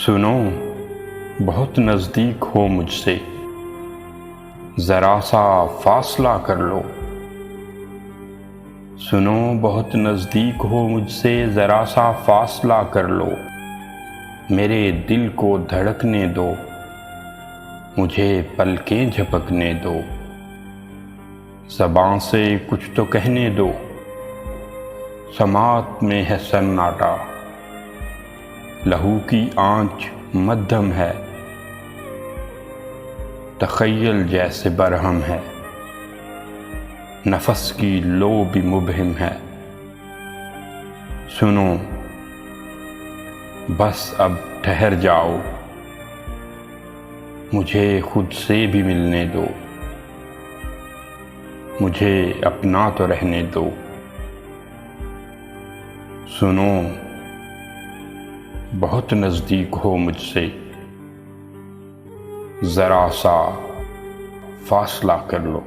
सुनो, बहुत नज़दीक हो मुझसे, ज़रा सा फासला कर लो। सुनो, बहुत नज़दीक हो मुझसे, ज़रा सा फासला कर लो। मेरे दिल को धड़कने दो, मुझे पलकें झपकने दो। ज़बान से कुछ तो कहने दो, समात में है सन्नाटा। लहू की आंच मध्यम है, तख़य्युल जैसे बरहम है। नफस की लो भी मुबहिम है। सुनो, बस अब ठहर जाओ, मुझे खुद से भी मिलने दो। मुझे अपना तो रहने दो। सुनो, बहुत नज़दीक हो मुझसे, ज़रा सा फासला कर लो।